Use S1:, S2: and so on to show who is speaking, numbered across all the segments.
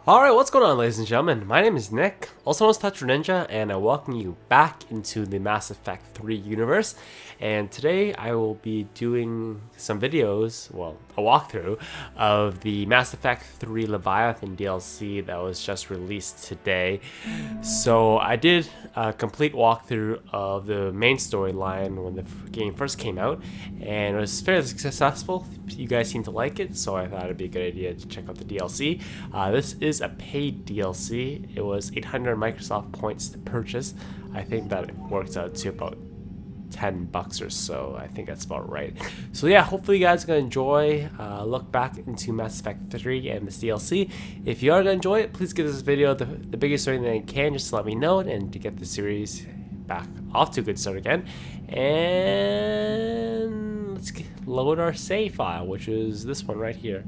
S1: Alright, what's going on, ladies and gentlemen? My name is Nick, also known as Toucher Ninja, and I welcome you back into the Mass Effect 3 universe. And today I will be doing some videos, well, a walkthrough of the Mass Effect 3 Leviathan DLC that was just released today. So I did a complete walkthrough of the main storyline when the game first came out, and it was fairly successful. You guys seem to like it, so I thought it'd be a good idea to check out the DLC. This is a paid DLC. It was 800 Microsoft points to purchase. I think that it works out to about $10 or so. I think that's about right. So yeah, hopefully you guys are gonna enjoy look back into Mass Effect 3 and this DLC. If you are gonna enjoy it, please give this video the biggest rating that you can, just to let me know and to get the series back off to a good start again. And let's load our save file, which is this one right here.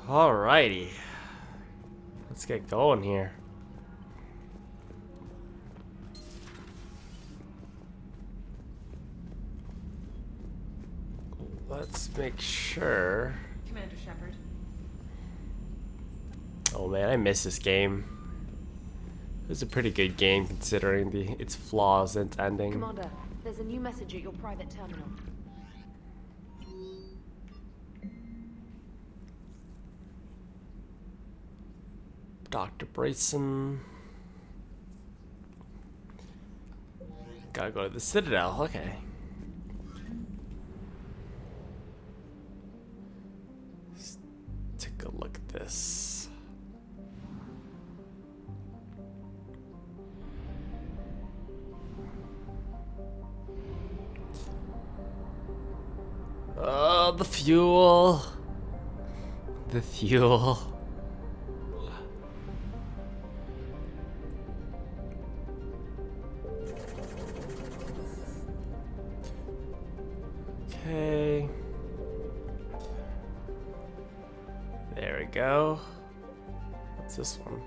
S1: Alrighty, let's get going here. Let's make sure.
S2: Commander Shepard.
S1: Oh man, I miss this game. It was a pretty good game considering its flaws and ending.
S2: Commander, there's a new message at your private terminal.
S1: Dr. Bryson. Gotta go to the Citadel, okay. Let's take a look at this. Oh, the fuel. The fuel. Okay. There we go. What's this one?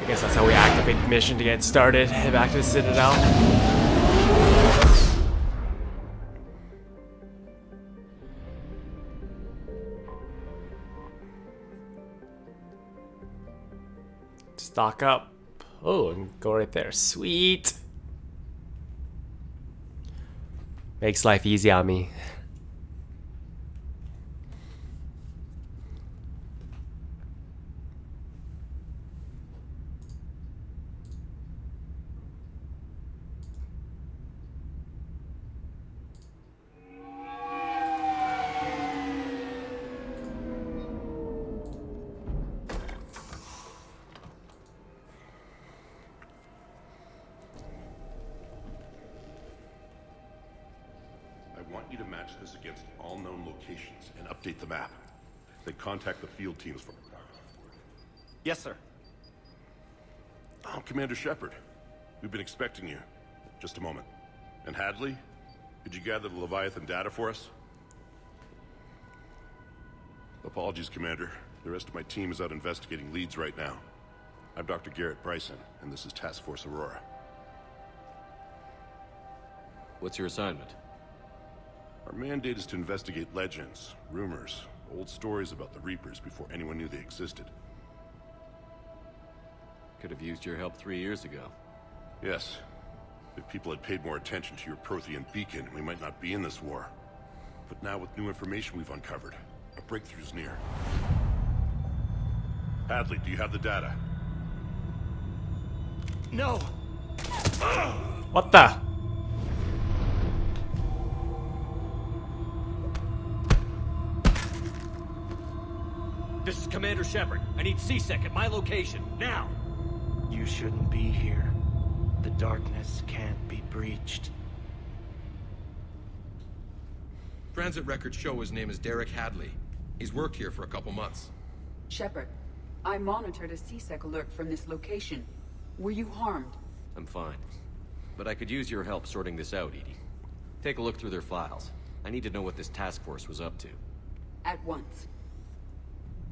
S1: I guess that's how we activate the mission to get started. Head back to the Citadel. Stock up. Oh, and go right there. Sweet. Makes life easy on me.
S3: I want you to match this against all known locations and update the map. Then contact the field teams for...
S4: Yes, sir.
S3: Oh, Commander Shepard. We've been expecting you. Just a moment. And Hadley? Did you gather the Leviathan data for us? Apologies, Commander. The rest of my team is out investigating leads right now. I'm Dr. Bryson, and this is Task Force Aurora.
S4: What's your assignment?
S3: Our mandate is to investigate legends, rumors, old stories about the Reapers before anyone knew they existed.
S4: Could have used your help 3 years ago.
S3: Yes. If people had paid more attention to your Prothean beacon, we might not be in this war. But now with new information we've uncovered, a breakthrough's near. Hadley, do you have the data?
S4: No!
S1: What the?
S4: This is Commander Shepard. I need C-Sec at my location, now!
S5: You shouldn't be here. The darkness can't be breached.
S6: Transit records show his name is Derek Hadley. He's worked here for a couple months.
S2: Shepard,
S6: I monitored a CSEC alert from this location. Were you harmed?
S4: I'm fine. But I could use your help sorting this out, Edie. Take a look through their files. I need to know what this task force was up to.
S6: At once.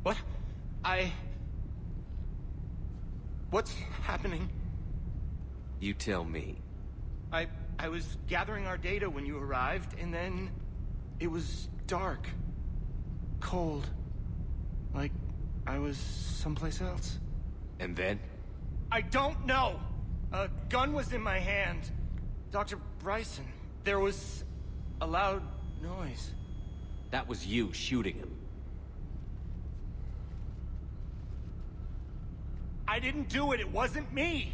S5: What? What's happening?
S4: You tell me.
S5: I was gathering our data when you arrived, and then it was dark. Cold. Like I was someplace else.
S4: And then?
S5: I don't know! A gun was in my hand. Dr. Bryson, there was a loud noise.
S4: That was you shooting him.
S5: I didn't do it, it wasn't me!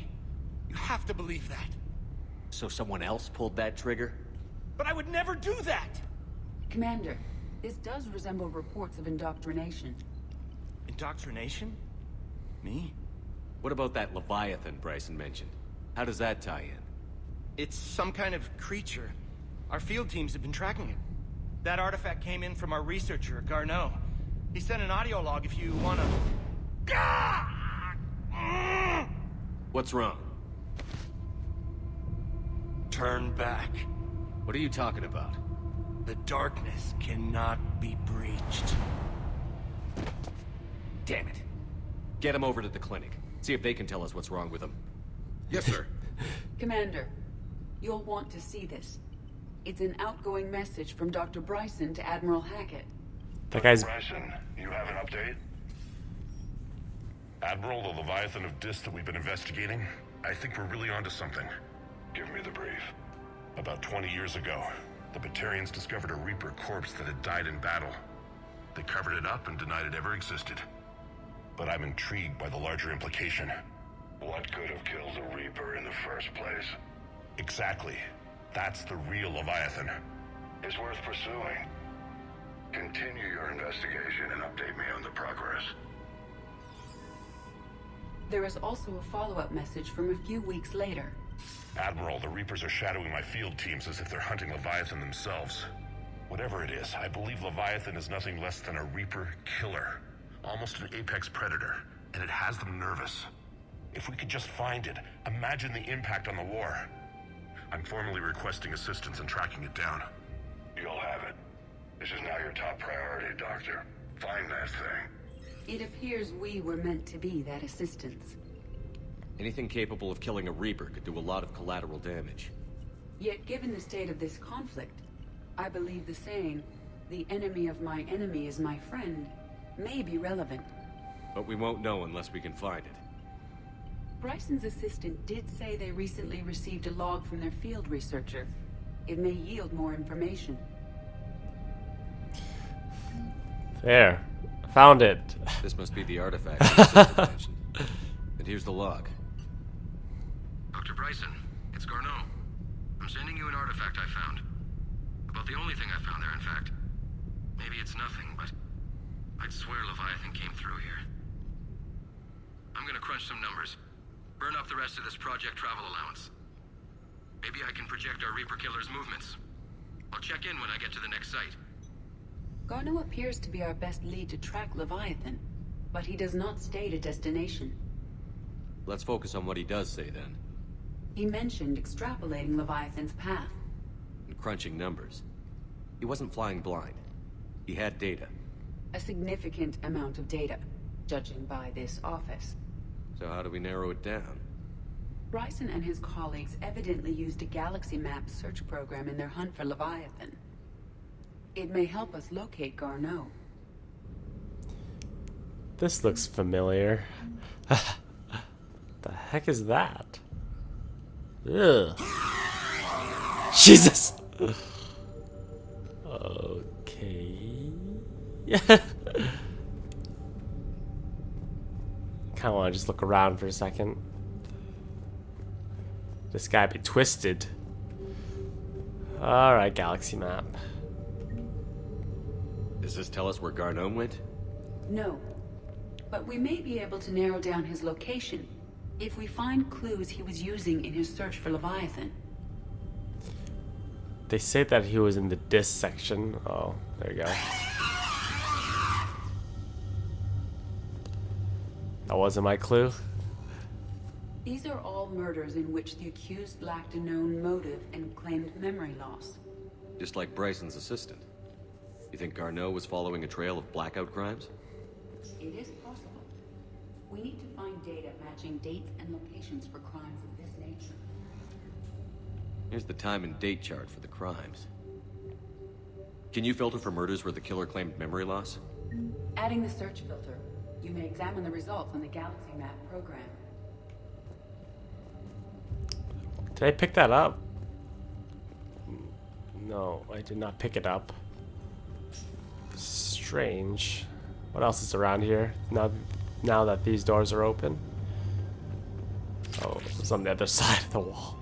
S5: You have to believe that.
S4: So someone else pulled that trigger?
S5: But I would never do that!
S6: Commander, this does resemble reports of indoctrination.
S5: Indoctrination? Me?
S4: What about that Leviathan Bryson mentioned? How does that tie in?
S5: It's some kind of creature. Our field teams have been tracking it. That artifact came in from our researcher, Garneau. He sent an audio log if you wanna...
S4: What's wrong?
S5: Turn back.
S4: What are you talking about?
S5: The darkness cannot be breached.
S4: Damn it. Get him over to the clinic. See if they can tell us what's wrong with him.
S3: Yes, sir.
S6: Commander, you'll want to see this. It's an outgoing message from Dr. Bryson to Admiral Hackett.
S1: That guy's...
S3: Bryson, you have an update? Admiral, the Leviathan of Dis that we've been investigating, I think we're really onto something. Give me the brief. About 20 years ago, the Batarians discovered a Reaper corpse that had died in battle. They covered it up and denied it ever existed. But I'm intrigued by the larger implication. What could have killed the Reaper in the first place? Exactly. That's the real Leviathan. It's worth pursuing. Continue your investigation and update me on the progress.
S6: There is also a follow-up message from a few weeks later.
S3: Admiral, the Reapers are shadowing my field teams as if they're hunting Leviathan themselves. Whatever it is, I believe Leviathan is nothing less than a Reaper killer. Almost an apex predator, and it has them nervous. If we could just find it, imagine the impact on the war. I'm formally requesting assistance in tracking it down. You'll have it. This is now your top priority, Doctor. Find that thing.
S6: It appears we were meant to be that assistance.
S4: Anything capable of killing a Reaper could do a lot of collateral damage.
S6: Yet given the state of this conflict, I believe the saying, "The enemy of my enemy is my friend," may be relevant.
S4: But we won't know unless we can find it.
S6: Bryson's assistant did say they recently received a log from their field researcher. It may yield more information.
S1: There. Found it.
S4: This must be the artifact the sister mentioned. And here's the log.
S7: Dr. Bryson, it's Garneau. I'm sending you an artifact I found. About the only thing I found there, in fact. Maybe it's nothing, but I'd swear Leviathan came through here. I'm gonna crunch some numbers. Burn up the rest of this project travel allowance. Maybe I can project our Reaper killer's movements. I'll check in when I get to the next site.
S6: Garneau appears to be our best lead to track Leviathan, but he does not state a destination.
S4: Let's focus on what he does say then.
S6: He mentioned extrapolating Leviathan's path.
S4: And crunching numbers. He wasn't flying blind. He had data.
S6: A significant amount of data, judging by this office.
S4: So how do we narrow it down?
S6: Bryson and his colleagues evidently used a galaxy map search program in their hunt for Leviathan. It may help us locate Garneau.
S1: This looks familiar. The heck is that? Ugh. Jesus! Okay. Kinda wanna just look around for a second. This guy be twisted. Alright, galaxy map.
S4: Does this tell us where Garneau went?
S6: No, but we may be able to narrow down his location if we find clues he was using in his search for Leviathan.
S1: They say that he was in the Dis section. Oh, there you go. That wasn't my clue.
S6: These are all murders in which the accused lacked a known motive and claimed memory loss.
S4: Just like Bryson's assistant. You think Garneau was following a trail of blackout crimes?
S6: It is possible. We need to find data matching dates and locations for crimes of this nature.
S4: Here's the time and date chart for the crimes. Can you filter for murders where the killer claimed memory loss?
S6: Adding the search filter, you may examine the results on the Galaxy Map program.
S1: Did I pick that up? No, I did not pick it up. Strange. What else is around here now that these doors are open? Oh, it's on the other side of the wall.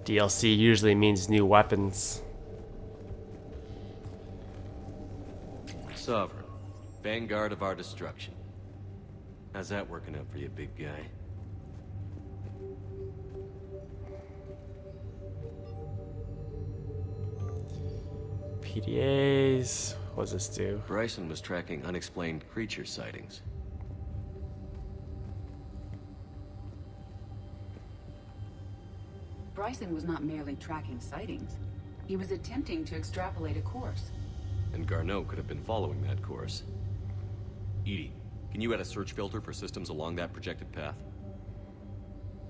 S1: DLC usually means new weapons.
S4: Sovereign, vanguard of our destruction. How's that working out for you, big guy?
S1: PDAs. What does this do?
S4: Bryson was tracking unexplained creature sightings.
S6: Bryson was not merely tracking sightings. He was attempting to extrapolate a course.
S4: And Garneau could have been following that course. Edie, can you add a search filter for systems along that projected path?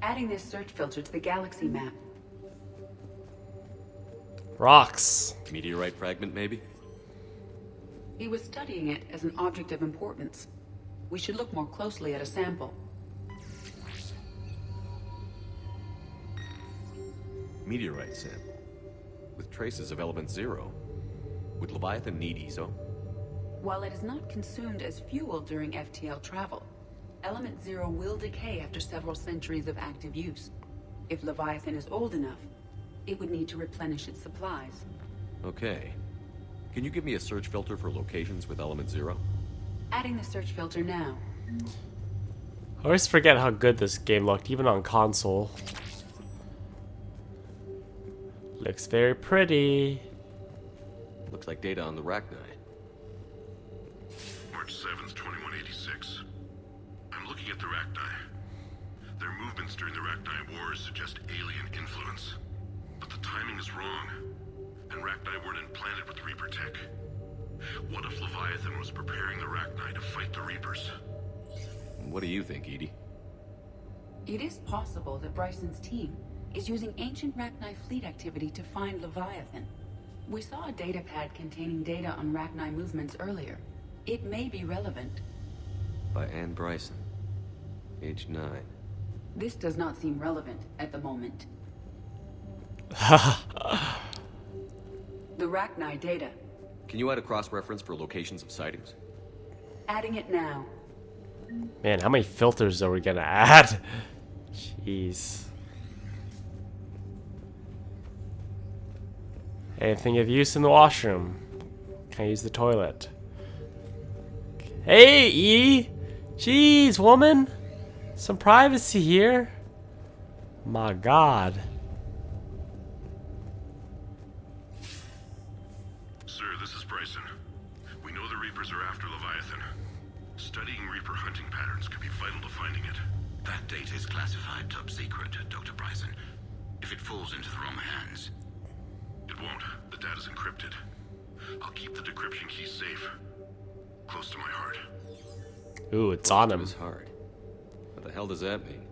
S6: Adding this search filter to the Galaxy Map.
S1: Rocks.
S4: Meteorite fragment, maybe?
S6: He was studying it as an object of importance. We should look more closely at a sample.
S4: Meteorite sample. With traces of element 0. Would Leviathan need ESO?
S6: While it is not consumed as fuel during FTL travel, element 0 will decay after several centuries of active use. If Leviathan is old enough, it would need to replenish its supplies.
S4: Okay. Can you give me a search filter for locations with element 0?
S6: Adding the search filter now.
S1: I always forget how good this game looked, even on console. Looks very pretty.
S4: Looks like data on the Rachni.
S3: March 7th, 2186. I'm looking at the Rachni. Their movements during the Rachni Wars suggest alien influence. But the timing is wrong. And Rachni weren't implanted with Reaper tech. What if Leviathan was preparing the Rachni to fight the Reapers?
S4: What do you think, Edie?
S6: It is possible that Bryson's team is using ancient Rachni fleet activity to find Leviathan. We saw a data pad containing data on Rachni movements earlier. It may be relevant.
S4: By Anne Bryson. Age 9.
S6: This does not seem relevant at the moment. The Rachni data.
S4: Can you add a cross-reference for locations of sightings?
S6: Adding it now.
S1: Man, how many filters are we gonna add? Jeez. Anything of use in the washroom? Can I use the toilet? Hey, Edie! Jeez, woman! Some privacy here. My God.
S3: Sir, this is Bryson. We know the Reapers are after Leviathan. Studying Reaper hunting patterns could be vital to finding it.
S8: That data is classified top secret, Dr. Bryson. If it falls into the wrong hands...
S3: It won't. The data's encrypted. I'll keep the decryption key safe. Close to my heart.
S1: Ooh, it's on him.
S4: His heart. What the hell does that mean?